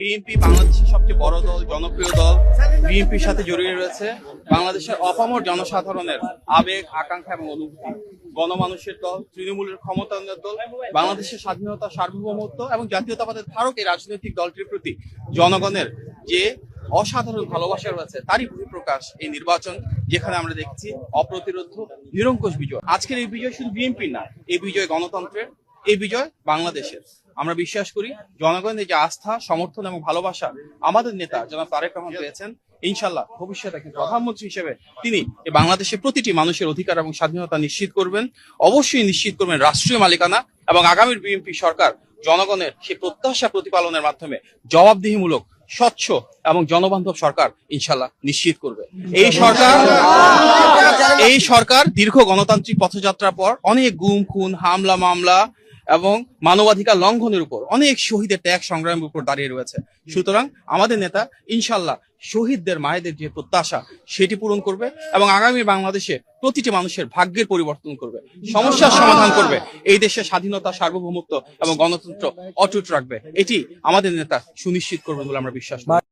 BNP বাংলাদেশের সবচেয়ে বড় দল, জনপ্রিয় দল। বিএনপির সাথে জড়িয়ে রয়েছে বাংলাদেশের অপামর জনসাধারণের আবেগ, আকাঙ্ক্ষা এবং অনুভূতি। গণমানুষের দল, তৃণমূলের ক্ষমতায়নের দল, বাংলাদেশের স্বাধীনতা, সার্বভৌমত্ব এবং জাতীয়তাবাদের ধারক এই রাজনৈতিক দলটির প্রতি জনগণের যে অসাধারণ ভালোবাসা রয়েছে তারই বহিঃপ্রকাশ এই নির্বাচন, যেখানে আমরা দেখছি অপ্রতিরোধ নিরঙ্কুশ বিজয়। আজকের এই বিজয় শুধু বিএনপির না, এই বিজয় গণতন্ত্রের, এই বিজয় বাংলাদেশের। আমরা বিশ্বাস করি জনগণের যে আস্থা, সমর্থন এবং ভালোবাসা আমাদের নেতা জনাব তারেক রহমান পেয়েছেন, ইনশাল্লাহ ভবিষ্যতে একজন প্রধানমন্ত্রী হিসেবে তিনি এই বাংলাদেশের প্রতিটি মানুষের অধিকার এবং স্বাধীনতা নিশ্চিত করবেন। অবশ্যই নিশ্চিত করবেন রাষ্ট্রীয় মালিকানা, এবং আগামীর বিএনপি সরকার জনগণের সেই প্রত্যাশা প্রতিপালনের মাধ্যমে জবাবদিহিমূলক, স্বচ্ছ এবং জনবান্ধব সরকার ইনশাল্লাহ নিশ্চিত করবে। এই সরকার দীর্ঘ গণতান্ত্রিক পথযাত্রার পর অনেক গুম, খুন, হামলা, মামলা এবং মানবাধিকার লঙ্ঘনের উপর, অনেক শহীদের ত্যাগ সংগ্রামের উপর দাঁড়িয়ে রয়েছে। সুতরাং আমাদের নেতা ইনশাল্লাহ শহীদদের মায়েদের যে প্রত্যাশা সেটি পূরণ করবে এবং আগামী বাংলাদেশে প্রতিটি মানুষের ভাগ্যের পরিবর্তন করবে, সমস্যার সমাধান করবে, এই দেশের স্বাধীনতা, সার্বভৌমত্ব এবং গণতন্ত্র অটুট রাখবে। এটি আমাদের নেতা সুনিশ্চিত করবে বলে আমরা বিশ্বাস করি।